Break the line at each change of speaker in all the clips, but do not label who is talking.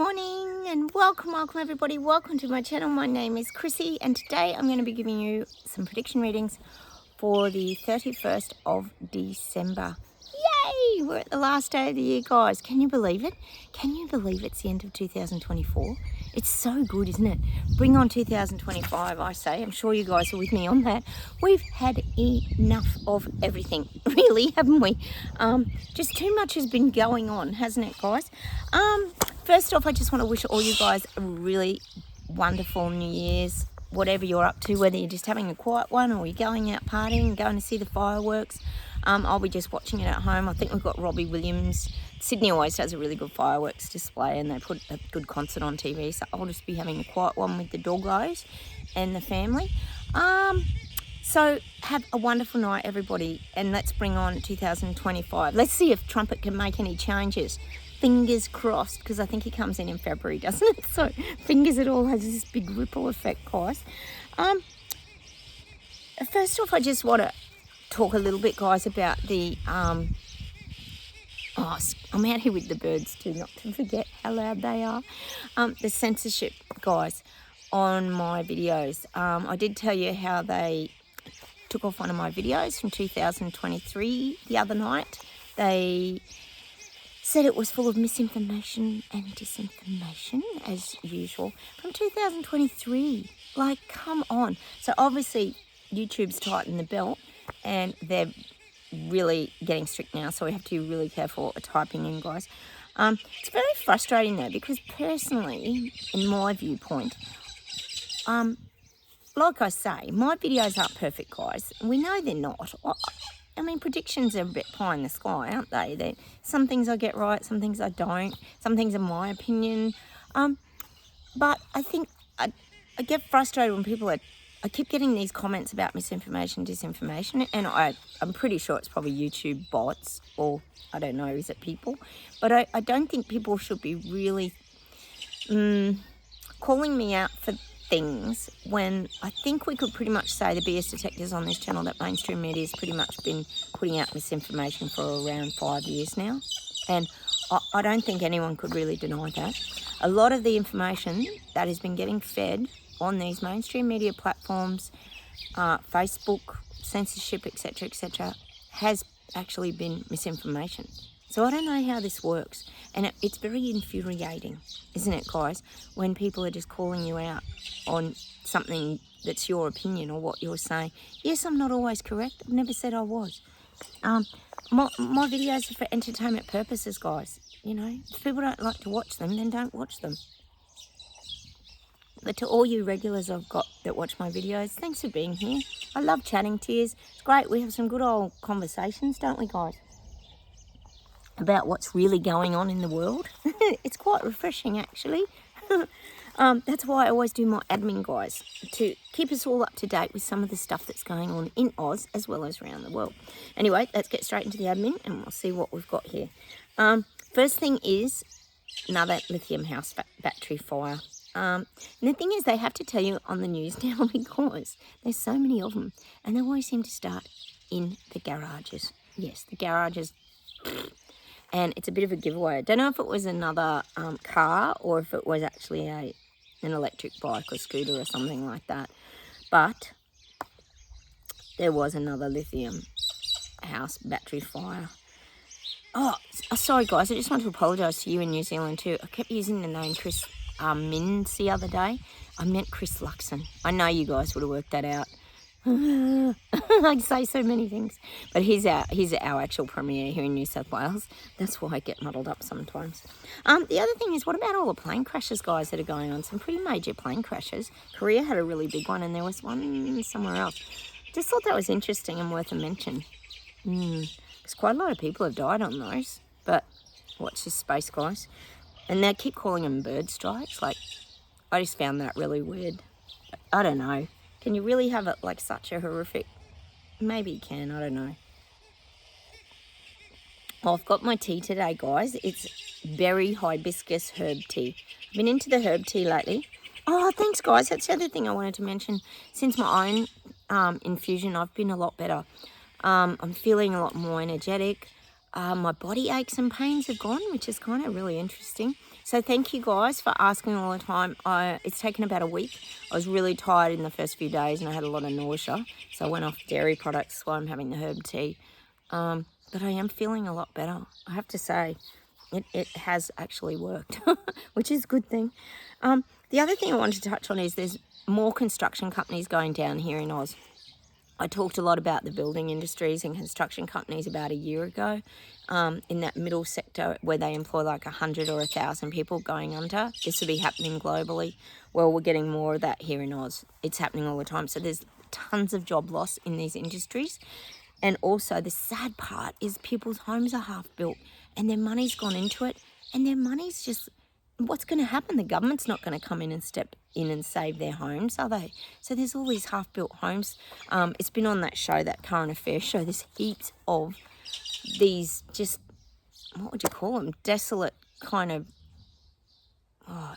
morning and welcome everybody. Welcome to my channel. My name is Chrissy and today I'm going to be giving you some prediction readings for the 31st of December. Yay! We're at the last day of the year, guys. Can you believe it? Can you believe it's the end of 2024? It's so good, isn't it? Bring on 2025, I say. I'm sure you guys are with me on that. We've had enough of everything, really, haven't we? Just too much has been going on, hasn't it, guys? First off, I just want to wish all you guys a really wonderful New Year's, whatever you're up to, whether you're just having a quiet one or you're going out partying, going to see the fireworks. I'll be just watching it at home. I think we've got Robbie Williams. Sydney always does a really good fireworks display and they put a good concert on TV, so I'll just be having a quiet one with the doggos and the family. So have a wonderful night, everybody, and let's bring on 2025. Let's see if Trumpet can make any changes. Fingers crossed, because I think he comes in February, doesn't it? So fingers it all has this big ripple effect, guys. First off, I just want to talk a little bit, guys, about the I'm out here with the birds too, not to forget how loud they are. The censorship, guys, on my videos. I did tell you how they took off one of my videos from 2023 the other night. They said it was full of misinformation and disinformation, as usual, from 2023. Like, come on. So obviously YouTube's tightened the belt and they're really getting strict now, so we have to be really careful what we're typing in, guys. It's very frustrating though, because personally, in my viewpoint, like I say, my videos aren't perfect, guys. We know they're not. I mean, predictions are a bit pie in the sky, aren't they? Some things I get right, some things I don't. Some things are my opinion. But I think I get frustrated when people I keep getting these comments about misinformation, disinformation, and I'm pretty sure it's probably YouTube bots, or I don't know, is it people? But I don't think people should be really calling me out for things when I think we could pretty much say, the BS detectors on this channel, that mainstream media has pretty much been putting out misinformation for around 5 years now. And I don't think anyone could really deny that. A lot of the information that has been getting fed on these mainstream media platforms, Facebook, censorship, etc., has actually been misinformation. So I don't know how this works, and it's very infuriating, isn't it, guys, when people are just calling you out on something that's your opinion or what you're saying. Yes, I'm not always correct. I've never said I was. My videos are for entertainment purposes, guys. You know, if people don't like to watch them, then don't watch them. But to all you regulars I've got that watch my videos, thanks for being here. I love chatting to you. It's great. We have some good old conversations, don't we, guys? About what's really going on in the world. It's quite refreshing, actually. That's why I always do my admin, guys, to keep us all up to date with some of the stuff that's going on in Oz as well as around the world. Anyway, let's get straight into the admin and we'll see what we've got here. First thing is another lithium house battery fire. And the thing is, they have to tell you on the news now because there's so many of them and they always seem to start in the garages. Yes, the garages. And it's a bit of a giveaway. I don't know if it was another car or if it was actually an electric bike or scooter or something like that. But there was another lithium house battery fire. Oh, sorry guys, I just want to apologise to you in New Zealand too. I kept using the name Chris Mins the other day. I meant Chris Luxon. I know you guys would have worked that out. I say so many things, but he's our actual premier here in New South Wales. That's why I get muddled up sometimes. The other thing is, what about all the plane crashes, guys, that are going on? Some pretty major plane crashes. Korea had a really big one, and there was one somewhere else. Just thought that was interesting and worth a mention. Because quite a lot of people have died on those. But watch this space, guys. And they keep calling them bird strikes. Like, I just found that really weird. I don't know. Can you really have it like such a horrific? Maybe you can, I don't know. Oh, I've got my tea today, guys. It's berry hibiscus herb tea. I've been into the herb tea lately. Oh, thanks, guys. That's the other thing I wanted to mention. Since my own infusion, I've been a lot better. I'm feeling a lot more energetic. My body aches and pains have gone, which is kind of really interesting. So thank you guys for asking all the time. It's taken about a week. I was really tired in the first few days and I had a lot of nausea. So I went off dairy products, so I'm having the herb tea. But I am feeling a lot better. I have to say, it has actually worked, which is a good thing. The other thing I wanted to touch on is there's more construction companies going down here in Oz. I talked a lot about the building industries and construction companies about a year ago, in that middle sector where they employ like 100 or 1,000 people going under. This will be happening globally. Well, we're getting more of that here in Oz. It's happening all the time. So there's tons of job loss in these industries. And also the sad part is people's homes are half built and their money's gone into it, and their money's just, what's going to happen? The government's not going to come in and step in and save their homes, are they? So there's all these half-built homes. It's been on that show, that current affairs show. There's heaps of these just, what would you call them? Desolate kind of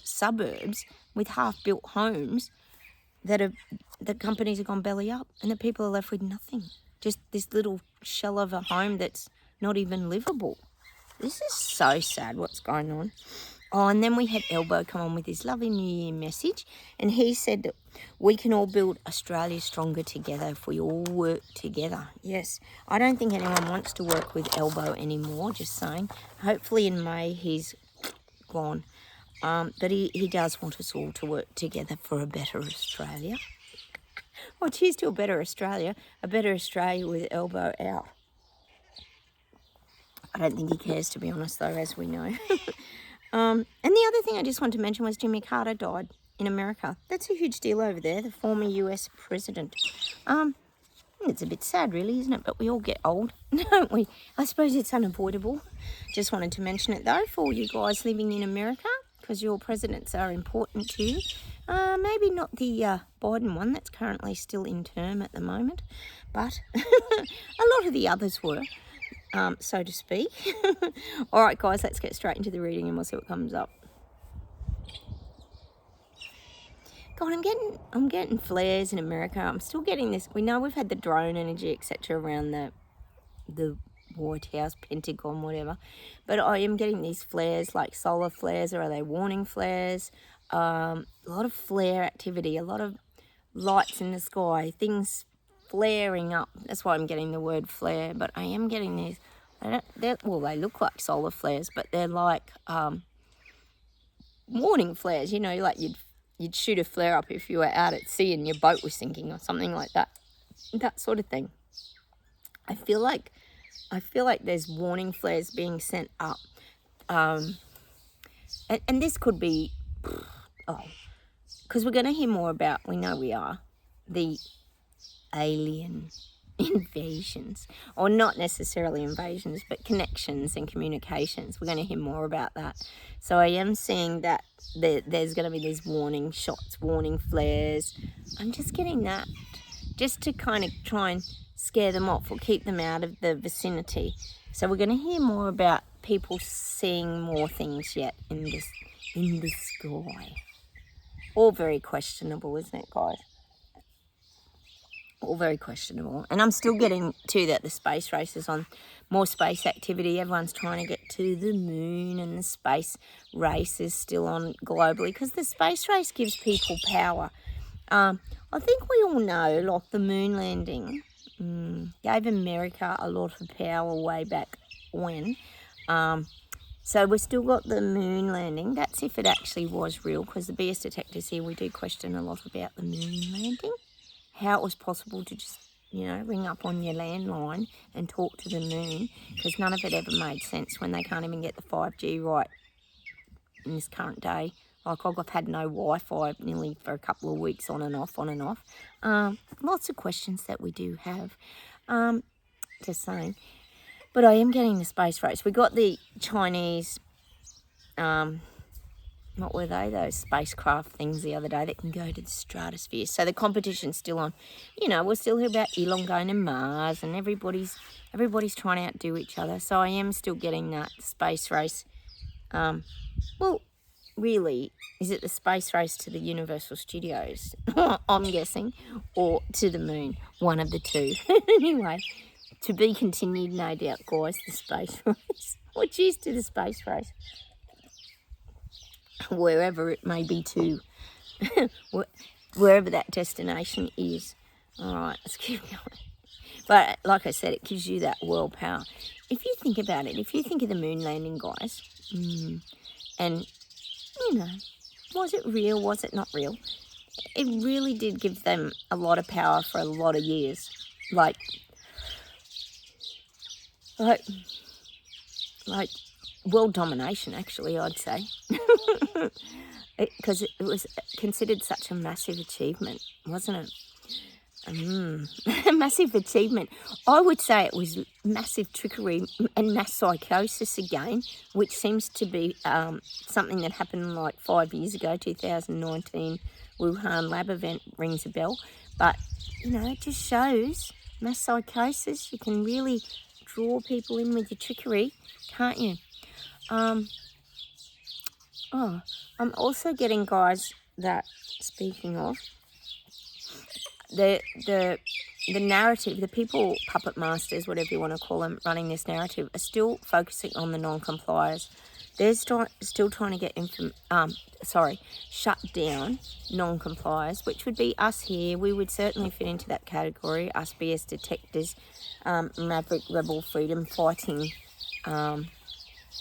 suburbs with half-built homes that the companies have gone belly up, and the people are left with nothing. Just this little shell of a home that's not even livable. This is so sad what's going on. Oh, and then we had Elbow come on with his lovely New Year message, and he said that we can all build Australia stronger together if we all work together. Yes, I don't think anyone wants to work with Elbow anymore, just saying. Hopefully in May he's gone. But he does want us all to work together for a better Australia. Oh, cheers to a better Australia with Elbow out. I don't think he cares, to be honest, though, as we know. And the other thing I just wanted to mention was Jimmy Carter died in America. That's a huge deal over there, the former US president. It's a bit sad, really, isn't it? But we all get old, don't we? I suppose it's unavoidable. Just wanted to mention it, though, for all you guys living in America, because your presidents are important to you. Maybe not the Biden one that's currently still in term at the moment, but a lot of the others were. So to speak. All right, guys, let's get straight into the reading and we'll see what comes up. God, I'm getting flares in America. I'm still getting this. We know we've had the drone energy, etc., around the White House, Pentagon, whatever. But I am getting these flares, like solar flares, or are they warning flares? A lot of flare activity, a lot of lights in the sky, things flaring up. That's why I'm getting the word flare, but I am getting these. They look like solar flares, but they're like warning flares. You know, like you'd shoot a flare up if you were out at sea and your boat was sinking or something like that. That sort of thing. I feel like there's warning flares being sent up, and this could be, because we're going to hear more about. We know we are the alien invasions, or not necessarily invasions, but connections and communications. We're going to hear more about that. So I am seeing that there's going to be these warning shots, warning flares. I'm just getting that, just to kind of try and scare them off or keep them out of the vicinity. So we're going to hear more about people seeing more things yet in the sky. All very questionable, isn't it, guys? All very questionable. And I'm still getting to that the space race is on, more space activity. Everyone's trying to get to the moon, and the space race is still on globally because the space race gives people power. I think we all know, like, the moon landing gave America a lot of power way back when. So we've still got the moon landing. That's if it actually was real, because the BS detectors here, we do question a lot about the moon landing. How it was possible to just, ring up on your landline and talk to the moon, because none of it ever made sense when they can't even get the 5G right in this current day. Like, I've had no Wi-Fi nearly for a couple of weeks, on and off. Lots of questions that we do have, just saying. But I am getting the space race. We got the Chinese, what were they, those spacecraft things the other day that can go to the stratosphere. So the competition's still on. We'll still hear about Elon going to Mars, and everybody's trying to outdo each other. So I am still getting that space race. Well, really, is it the space race to the Universal Studios? I'm guessing, or to the moon, one of the two. Anyway, To be continued, no doubt, guys, the space race. Well, cheers to the space race. Wherever it may be to, wherever that destination is. All right, let's keep going. But like I said, it gives you that world power. If you think about it, if you think of the moon landing, guys, and, you know, was it real, was it not real? It really did give them a lot of power for a lot of years. Like world domination, actually, I'd say. Because it was considered such a massive achievement, wasn't it? A massive achievement. I would say it was massive trickery and mass psychosis again, which seems to be something that happened like 5 years ago, 2019 Wuhan lab event rings a bell. But, you know, it just shows mass psychosis. You can really draw people in with your trickery, can't you? I'm also getting, guys, that, speaking of, the narrative, the people, puppet masters, whatever you want to call them, running this narrative, are still focusing on the non-compliers. They're still trying to get shut down non-compliers, which would be us here. We would certainly fit into that category, us BS detectors, maverick, rebel, freedom fighting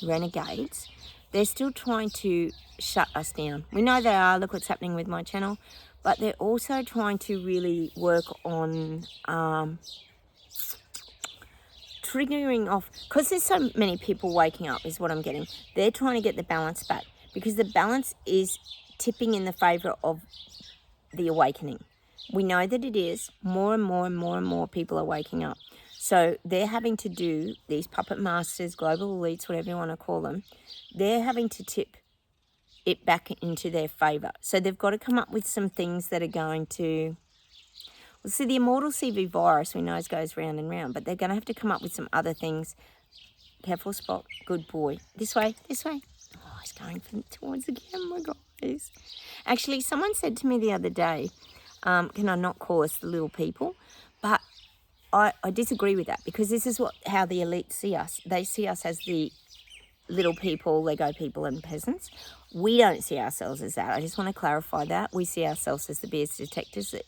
renegades. They're still trying to shut us down. We know they are. Look what's happening with my channel. But they're also trying to really work on triggering off, because there's so many people waking up is what I'm getting. They're trying to get the balance back, because the balance is tipping in the favour of the awakening. We know that it is. More and more and more and more people are waking up. So they're having to do, these puppet masters, global elites, whatever you want to call them, they're having to tip it back into their favour. So they've got to come up with some things that are going to... Well, see, the immortal CV virus, we know, goes round and round, but they're going to have to come up with some other things. Careful, Spot. Good boy. This way, this way. Oh, he's going towards the camera, guys. Actually, someone said to me the other day, can I not call us the little people? But I disagree with that, because this is how the elites see us. They see us as the little people, Lego people and peasants. We don't see ourselves as that. I just want to clarify that. We see ourselves as the BS detectors that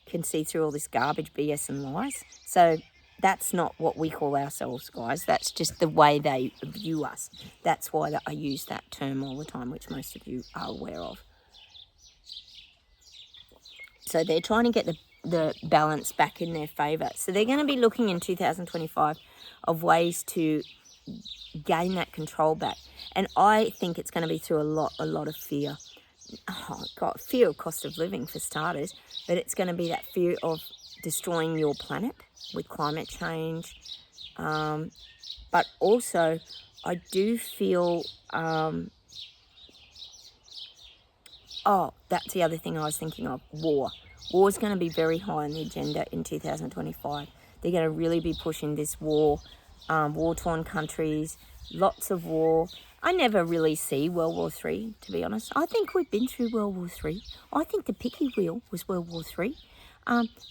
can see through all this garbage, BS and lies. So that's not what we call ourselves, guys. That's just the way they view us. That's why I use that term all the time, which most of you are aware of. So they're trying to get the balance back in their favour. So they're going to be looking in 2025 of ways to gain that control back. And I think it's going to be through a lot of fear. Oh, God, fear of cost of living for starters. But it's going to be that fear of destroying your planet with climate change. But also, I do feel... that's the other thing I was thinking of. War. War is going to be very high on the agenda in 2025. They're going to really be pushing this war. War-torn countries, lots of war. I never really see World War III, to be honest. I think we've been through World War III. I think the picky wheel was World War III.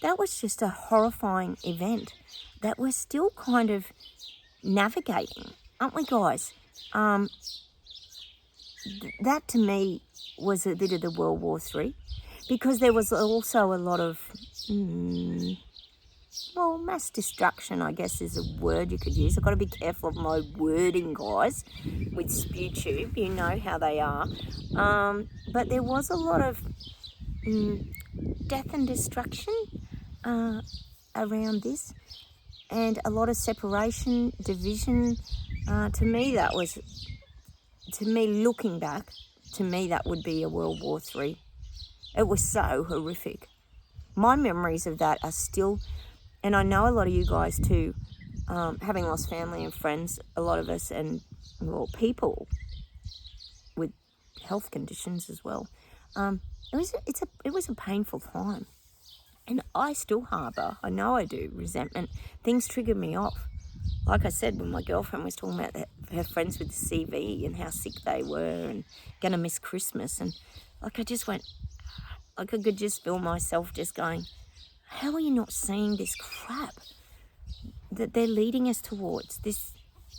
That was just a horrifying event that we're still kind of navigating, aren't we, guys? That, to me, was a bit of the World War III, because there was also a lot of... well, mass destruction, I guess, is a word you could use. I've got to be careful of my wording, guys, with SpewTube. You know how they are. But there was a lot of death and destruction around this, and a lot of separation, division. To me, looking back, to me, that would be a World War III. It was so horrific. My memories of that are still... And I know a lot of you guys too, having lost family and friends, a lot of us, and well, people with health conditions as well. It was a painful time, and I still harbour, I know I do, resentment. Things trigger me off. Like I said, when my girlfriend was talking about her friends with the CV and how sick they were and going to miss Christmas, and like I just went, like I could just feel myself just going, how are you not seeing this crap? that they're leading us towards, this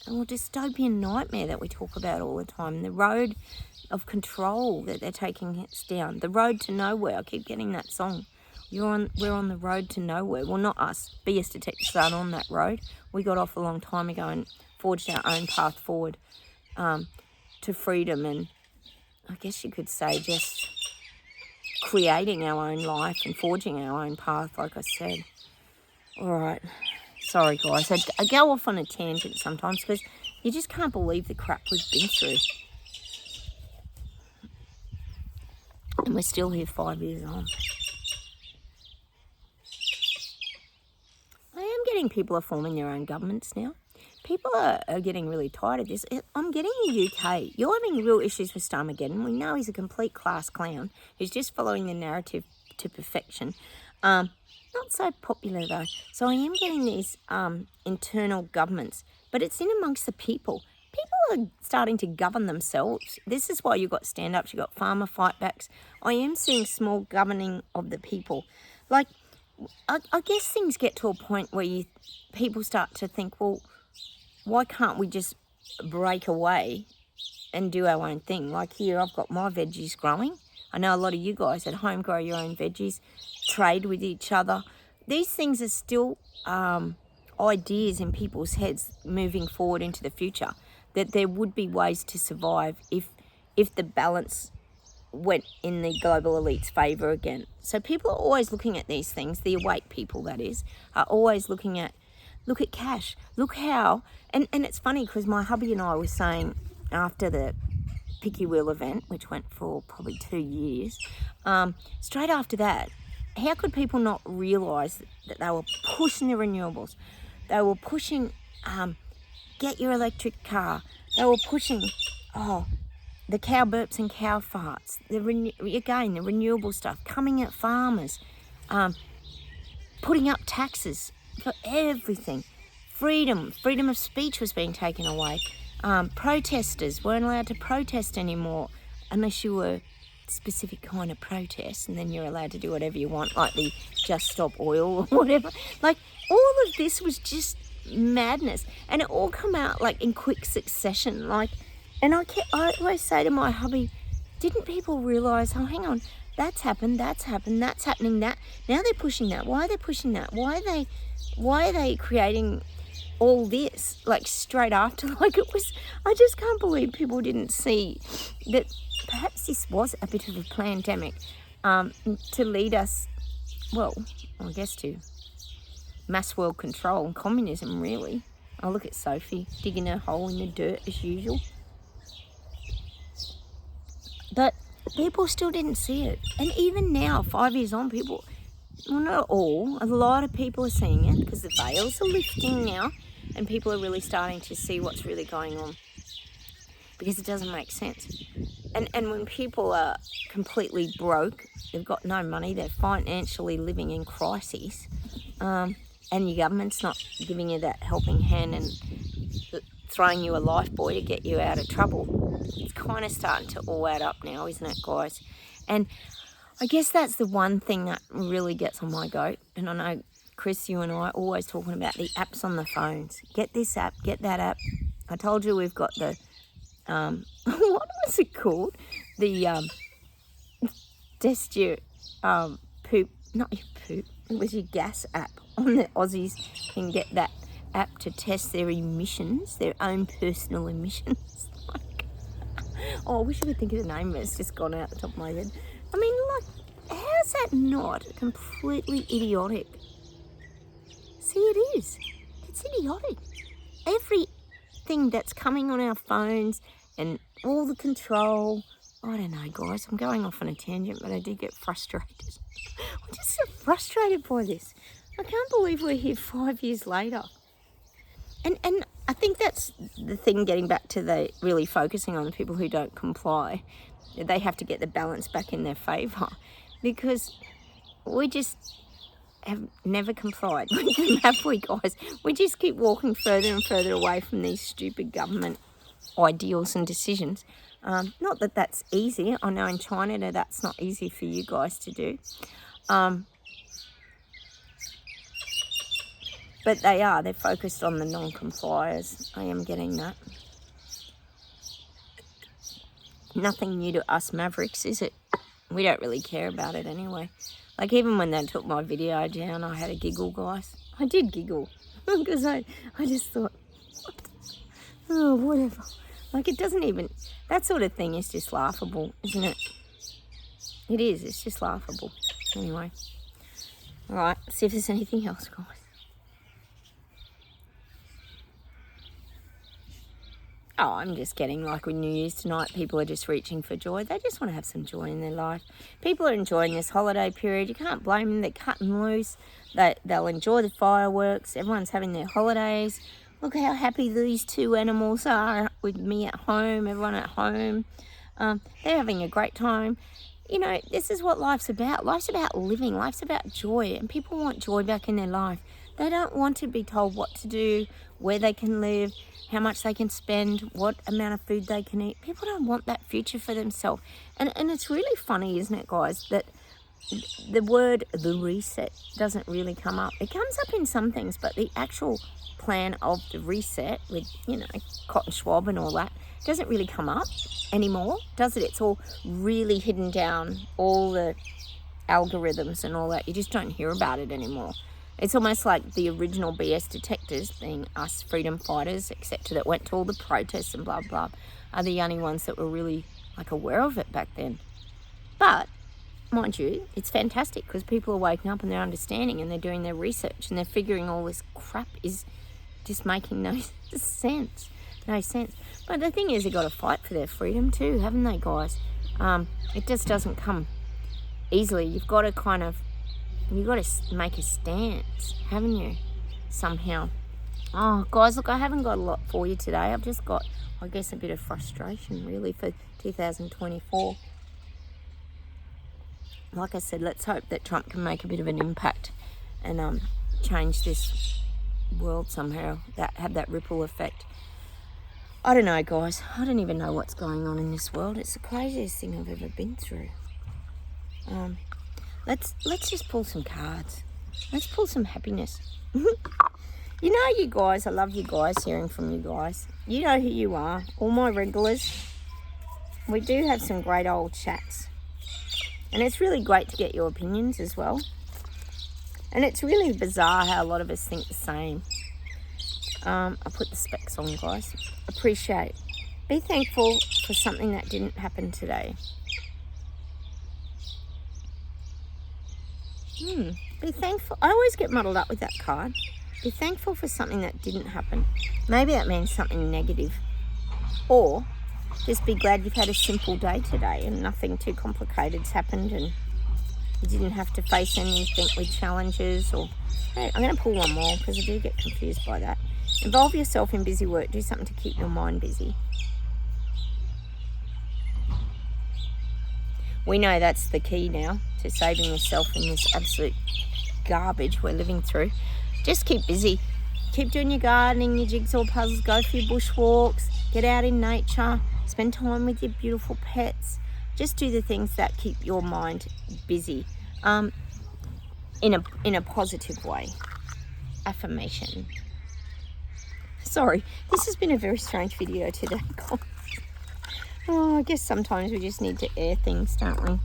dystopian nightmare that we talk about all the time, the road of control that they're taking us down, the road to nowhere. I keep getting that song. We're on the road to nowhere. Well, not us. BS Detectives aren't on that road. We got off a long time ago and forged our own path forward to freedom, and I guess you could say just creating our own life and forging our own path, like I said. All right. Sorry, guys. I go off on a tangent sometimes because you just can't believe the crap we've been through. And we're still here 5 years on. I am getting people are forming their own governments now. People are getting really tired of this. I'm getting the UK. You're having real issues with Starmageddon. We know he's a complete class clown who's just following the narrative to perfection. Not so popular though. So I am getting these internal governments, but it's in amongst the people. People are starting to govern themselves. This is why you've got stand-ups, you've got farmer fight-backs. I am seeing small governing of the people. Like, I guess things get to a point where people start to think, well, why can't we just break away and do our own thing? Like here, I've got my veggies growing. I know a lot of you guys at home grow your own veggies, trade with each other. These things are still ideas in people's heads moving forward into the future, that there would be ways to survive if the balance went in the global elite's favour again. So people are always looking at these things, the awake people that is, are always looking at, look at cash, look how, and it's funny because my hubby and I were saying after the Picky Wheel event, which went for probably 2 years, straight after that, how could people not realise that they were pushing the renewables? They were pushing, get your electric car. They were pushing, the cow burps and cow farts. The renewable stuff, coming at farmers, putting up taxes for everything. Freedom of speech was being taken away. Protesters weren't allowed to protest anymore unless you were a specific kind of protest, and then you're allowed to do whatever you want, like the Just Stop Oil or whatever. Like, all of this was just madness, and it all come out like in quick succession. Like, and I always say to my hubby, didn't people realise, oh, hang on, that's happened, that's happening, that. Now they're pushing that. Why are they pushing that? Why are they creating all this, like, straight after? Like, it was, I just can't believe people didn't see that perhaps this was a bit of a pandemic to lead us, well, I guess to mass world control and communism, really. Oh, look at Sophie digging her hole in the dirt as usual. But people still didn't see it. And even now, 5 years on, people, well, not all, a lot of people are seeing it because the veils are lifting now and people are really starting to see what's really going on, because it doesn't make sense. And when people are completely broke, they've got no money, they're financially living in crises, and your government's not giving you that helping hand and throwing you a life buoy to get you out of trouble, it's kind of starting to all add up now, isn't it, guys? And I guess that's the one thing that really gets on my goat. And I know, Chris, you and I are always talking about the apps on the phones. Get this app, get that app. I told you we've got the, what was it called? The test your poop, not your poop, it was your gas app. On the Aussies can get that app to test their emissions, their own personal emissions. Like, oh, I wish I could think of the name, but it's just gone out the top of my head. I mean, like, how's that not completely idiotic? See, it is. It's idiotic. Everything that's coming on our phones and all the control. I don't know, guys. I'm going off on a tangent, but I do get frustrated. I'm just so frustrated by this. I can't believe we're here 5 years later. And I think that's the thing, getting back to the really focusing on the people who don't comply. They have to get the balance back in their favour, because we just have never complied with them, have we, guys? We just keep walking further and further away from these stupid government ideals and decisions. Not that that's easy. I know in China that's not easy for you guys to do. But they're focused on the non-compliers. I am getting that. Nothing new to us Mavericks, is it? We don't really care about it anyway. Like, even when they took my video down, I had a giggle, guys. I did giggle. Because I just thought, what? Oh, whatever. Like, it doesn't even... That sort of thing is just laughable, isn't it? It is. It's just laughable. Anyway. Alright, see if there's anything else, guys. Oh, I'm just getting, like, with New Year's tonight, people are just reaching for joy. They just want to have some joy in their life. People are enjoying this holiday period. You can't blame them. They're cutting loose. They'll enjoy the fireworks. Everyone's having their holidays. Look how happy these two animals are with me at home, everyone at home. They're having a great time. You know, this is what life's about. Life's about living. Life's about joy. And people want joy back in their life. They don't want to be told what to do, where they can live, how much they can spend, what amount of food they can eat. People don't want that future for themselves. And it's really funny, isn't it, guys, that the word the reset doesn't really come up. It comes up in some things, but the actual plan of the reset with, you know, Cotton Schwab and all that doesn't really come up anymore, does it? It's all really hidden down, all the algorithms and all that. You just don't hear about it anymore. It's almost like the original BS detectors, being us freedom fighters, etc., that went to all the protests and blah, blah, are the only ones that were really, like, aware of it back then. But, mind you, it's fantastic because people are waking up and they're understanding and they're doing their research and they're figuring all this crap is just making no sense. No sense. But the thing is, they've got to fight for their freedom too, haven't they, guys? It just doesn't come easily. You've got to make a stance, haven't you? Somehow. Oh, guys, look, I haven't got a lot for you today. I've just got, I guess, a bit of frustration, really, for 2024. Like I said, let's hope that Trump can make a bit of an impact and change this world somehow, have that ripple effect. I don't know, guys. I don't even know what's going on in this world. It's the craziest thing I've ever been through. Let's just pull some cards. Let's pull some happiness. You know, you guys, I love you guys, hearing from you guys. You know who you are, all my regulars. We do have some great old chats. And it's really great to get your opinions as well. And it's really bizarre how a lot of us think the same. I'll put the specs on, guys. Appreciate. Be thankful for something that didn't happen today. Be thankful. I always get muddled up with that card. Be thankful for something that didn't happen. Maybe that means something negative. Or just be glad you've had a simple day today and nothing too complicated's happened and you didn't have to face anything with challenges. Or hey, I'm going to pull one more because I do get confused by that. Involve yourself in busy work. Do something to keep your mind busy. We know that's the key now to saving yourself in this absolute garbage we're living through. Just keep busy. Keep doing your gardening, your jigsaw puzzles, go for your bushwalks, get out in nature, spend time with your beautiful pets. Just do the things that keep your mind busy in a positive way. Affirmation. Sorry, this has been a very strange video today, guys. Oh, I guess sometimes we just need to air things, don't we?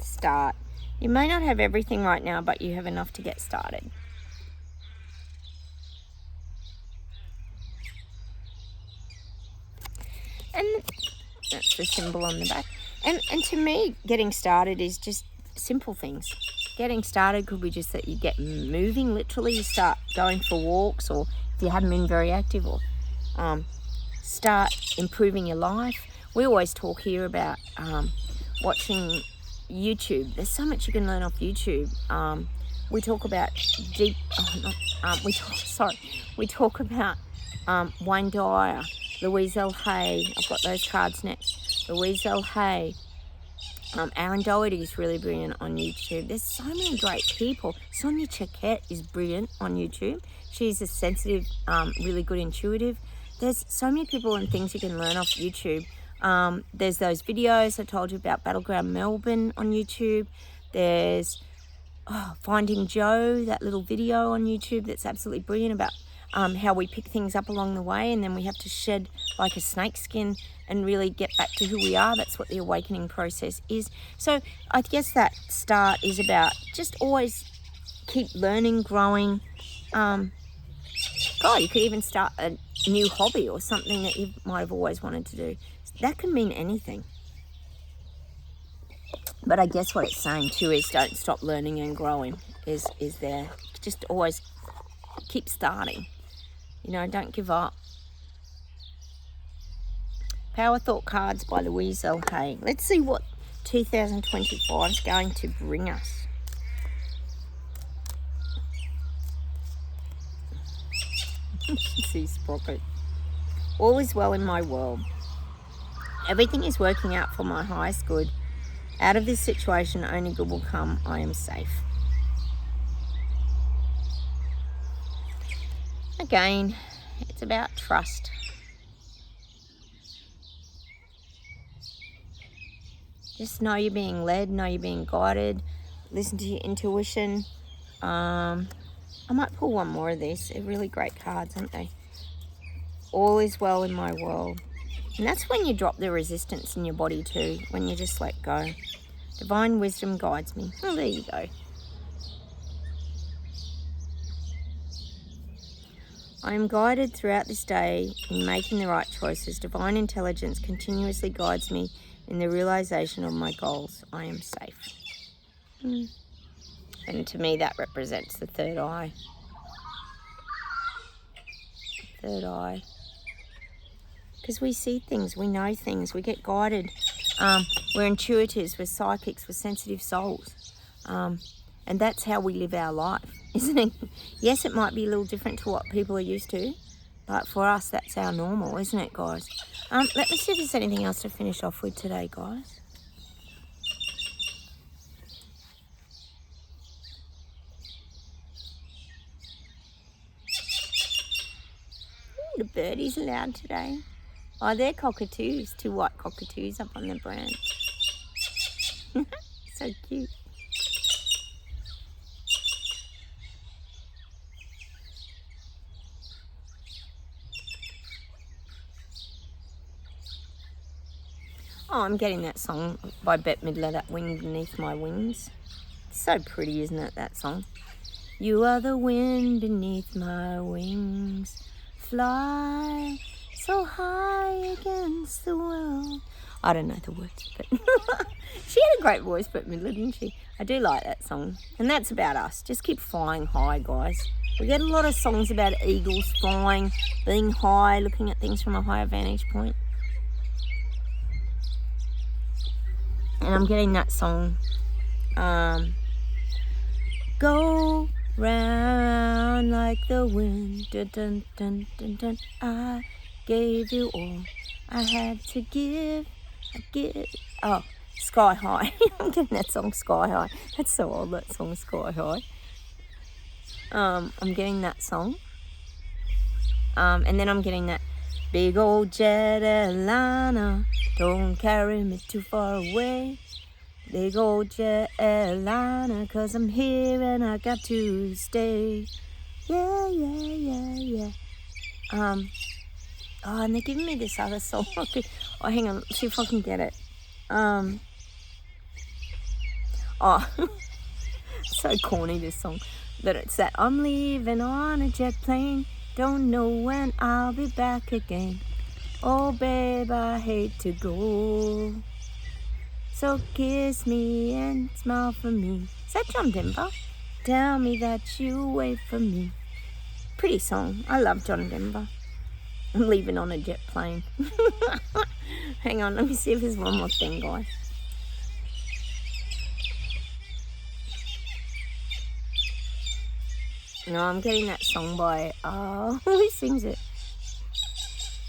Start. You may not have everything right now, but you have enough to get started. And that's the symbol on the back. And to me, getting started is just simple things. Getting started could be just that you get moving, literally. You start going for walks, or if you haven't been very active, or start improving your life. We always talk here about watching YouTube. There's so much you can learn off YouTube. We talk about we talk about Wayne Dyer, Louise L. Hay. I've got those cards next. Louise L. Hay. Aaron Doherty is really brilliant on YouTube. There's so many great people. Sonia Choquette is brilliant on YouTube. She's a sensitive, really good intuitive. There's so many people and things you can learn off YouTube. There's those videos I told you about, Battleground Melbourne on YouTube. There's Finding Joe, that little video on YouTube that's absolutely brilliant about how we pick things up along the way, and then we have to shed like a snake skin and really get back to who we are. That's what the awakening process is. So I guess that start is about just always keep learning, growing. God, you could even start a new hobby or something that you might have always wanted to do. That can mean anything. But I guess what it's saying too is don't stop learning and growing is there. Just always keep starting. You know, don't give up. Power Thought cards by Louise L. Hay. Let's see what 2025 is going to bring us. See Sprocket. All is well in my world. Everything is working out for my highest good. Out of this situation, only good will come. I am safe. Again, it's about trust. Just know you're being led, know you're being guided. Listen to your intuition. I might pull one more of these. They're really great cards, aren't they? All is well in my world. And that's when you drop the resistance in your body too, when you just let go. Divine wisdom guides me. Oh, there you go. I am guided throughout this day in making the right choices. Divine intelligence continuously guides me in the realization of my goals. I am safe. And to me, that represents the third eye. Third eye. Because we see things, we know things, we get guided. We're intuitives, we're psychics, we're sensitive souls. And that's how we live our life, isn't it? Yes, it might be a little different to what people are used to, but for us, that's our normal, isn't it, guys? Let me see if there's anything else to finish off with today, guys. Ooh, the birdies are loud today. Oh, they're cockatoos, 2 white cockatoos up on the branch. So cute. Oh, I'm getting that song by Bette Midler, that Wind Beneath My Wings. It's so pretty, isn't it, that song? You are the wind beneath my wings. Fly so high against the world. I don't know the words, but she had a great voice, Bette Midler, didn't she? I do like that song. And that's about us. Just keep flying high, guys. We get a lot of songs about eagles flying, being high, looking at things from a higher vantage point. And I'm getting that song. Go round like the wind. Dun, dun, dun, dun, dun. I gave you all I had to give. Oh, Sky High. I'm getting that song, Sky High. That's so old, that song, Sky High. I'm getting that song. And then I'm getting that big old jet airliner. Don't carry me too far away. Big old jet airliner, 'cause I'm here and I got to stay. Yeah, yeah, yeah, yeah. Oh, and they're giving me this other song. Okay. Oh, hang on, let's see if I can get it. So corny, this song. But it's that I'm leaving on a jet plane. Don't know when I'll be back again. Oh, babe, I hate to go. So kiss me and smile for me. Is that John Denver? Tell me that you wait for me. Pretty song. I love John Denver. I'm leaving on a jet plane. Hang on, let me see if there's one more thing, guys. No, I'm getting that song by, who sings it?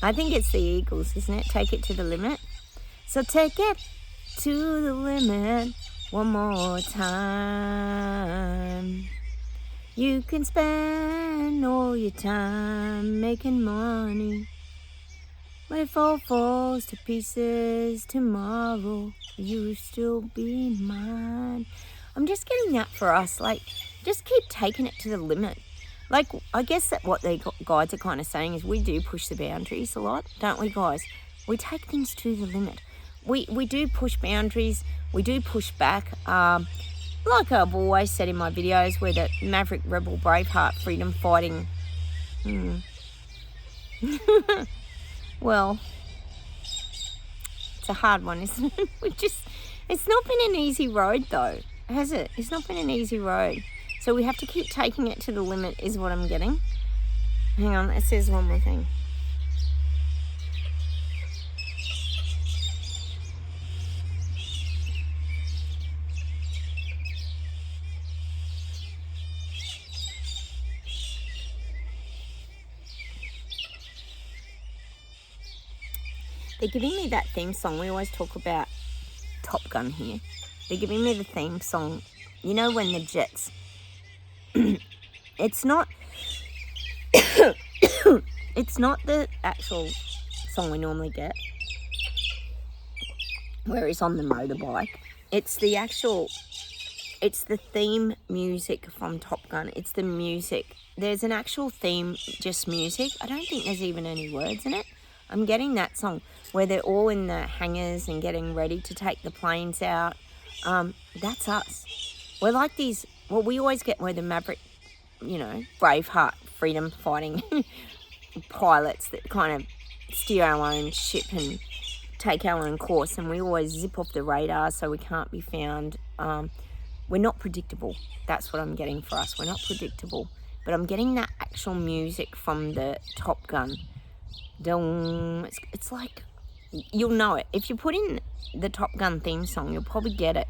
I think it's the Eagles, isn't it? Take It to the Limit. So take it to the limit one more time. You can spend all your time making money. But if all falls to pieces tomorrow, you'll still be mine. I'm just getting that for us. Like, just keep taking it to the limit. Like, I guess that what the guides are kind of saying is we do push the boundaries a lot, don't we, guys? We take things to the limit. We do push boundaries. We do push back. Like I've always said in my videos, we're the maverick, rebel, braveheart, freedom fighting. Well, it's a hard one, isn't it? It's not been an easy road though, has it? It's not been an easy road. So we have to keep taking it to the limit is what I'm getting. Hang on, it says one more thing. They're giving me that theme song. We always talk about Top Gun here. They're giving me the theme song. You know when the jets... it's not... it's not the actual song we normally get, where he's on the motorbike. It's the actual... It's the theme music from Top Gun. It's the music. There's an actual theme, just music. I don't think there's even any words in it. I'm getting that song where they're all in the hangars and getting ready to take the planes out. That's us. We're like these, well, we always get, we're the maverick, you know, braveheart, freedom fighting pilots that kind of steer our own ship and take our own course, and we always zip off the radar so we can't be found. We're not predictable. That's what I'm getting for us. We're not predictable. But I'm getting that actual music from the Top Gun. It's like, you'll know it. If you put in the Top Gun theme song, you'll probably get it.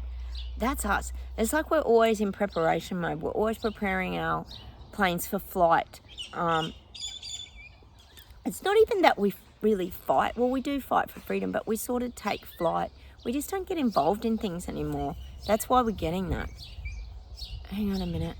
That's us. It's like we're always in preparation mode. We're always preparing our planes for flight. It's not even that we really fight. Well, we do fight for freedom, but we sort of take flight. We just don't get involved in things anymore. That's why we're getting that. Hang on a minute.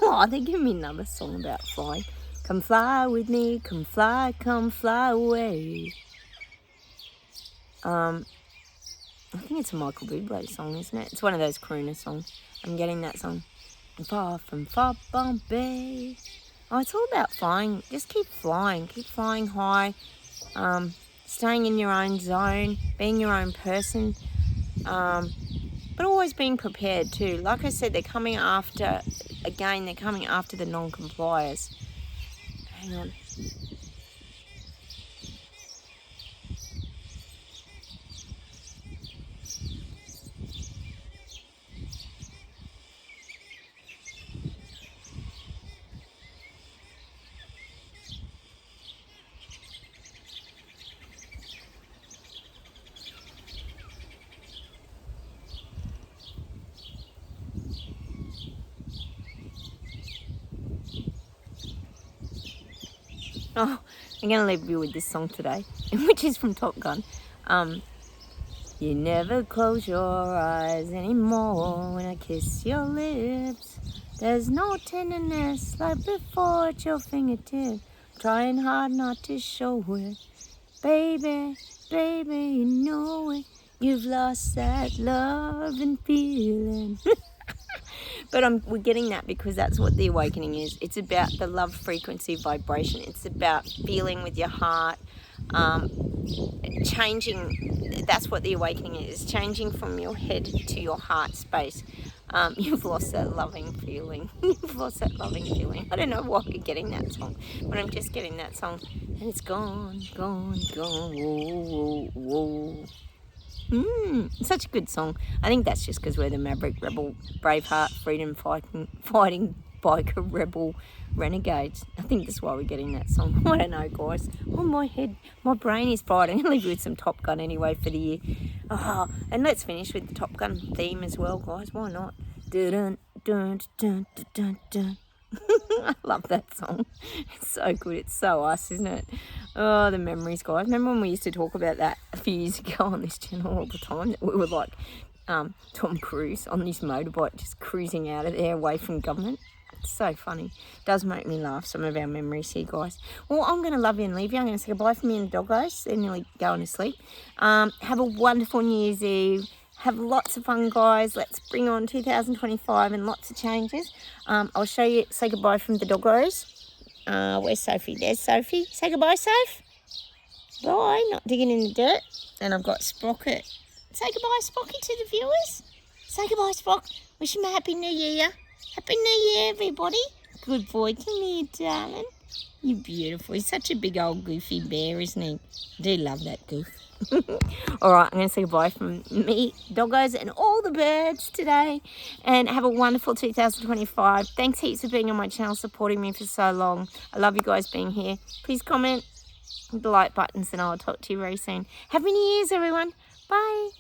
Oh, they give me another song about flying. Come fly with me, come fly away. I think it's a Michael Bublé song, isn't it? It's one of those crooner songs. I'm getting that song. Far from far Bombay. Oh, it's all about flying. Just keep flying high, staying in your own zone, being your own person, but always being prepared too. Like I said, they're coming after the non-compliers. Hang on. Oh, I'm going to leave you with this song today, which is from Top Gun. You never close your eyes anymore when I kiss your lips. There's no tenderness like before at your fingertips. Trying hard not to show it. Baby, baby, you know it. You've lost that love and feeling. But we're getting that because that's what the awakening is. It's about the love frequency vibration. It's about feeling with your heart, changing. That's what the awakening is, changing from your head to your heart space. You've lost that loving feeling. You've lost that loving feeling. I don't know why I'm getting that song, but I'm just getting that song. And it's gone, gone, gone, whoa, whoa, whoa. Such a good song. I think that's just because we're the maverick, rebel, braveheart, freedom fighting biker, rebel, renegades. I think that's why we're getting that song. I don't know, guys. Oh, my head, my brain is fried. I'm going to leave you with some Top Gun anyway for the year. Oh, and let's finish with the Top Gun theme as well, guys. Why not? Dun, dun, dun, dun, dun, dun. I love that song. It's so good. It's so us, isn't it? Oh, the memories, guys. Remember when we used to talk about that a few years ago on this channel all the time? That we were like Tom Cruise on this motorbike just cruising out of there away from government. It's so funny. It does make me laugh, some of our memories here, guys. Well, I'm going to love you and leave you. I'm going to say goodbye from you and the doggos. They're nearly going to sleep. Have a wonderful New Year's Eve. Have lots of fun, guys. Let's bring on 2025 and lots of changes. I'll show you, say goodbye from the doggos. Where's Sophie? There's Sophie. Say goodbye, Soph. Bye. Not digging in the dirt. And I've got Sprocket. Say goodbye, Spocky, to the viewers. Say goodbye, Spock. Wish him a Happy New Year. Happy New Year, everybody. Good boy. Come here, darling. You're beautiful. He's such a big old goofy bear, isn't he? I do love that goof. All right, I'm going to say goodbye from me, doggos, and all the birds today. And have a wonderful 2025. Thanks heaps for being on my channel, supporting me for so long. I love you guys being here. Please comment, hit the like buttons, and I'll talk to you very soon. Happy New Year's, everyone. Bye.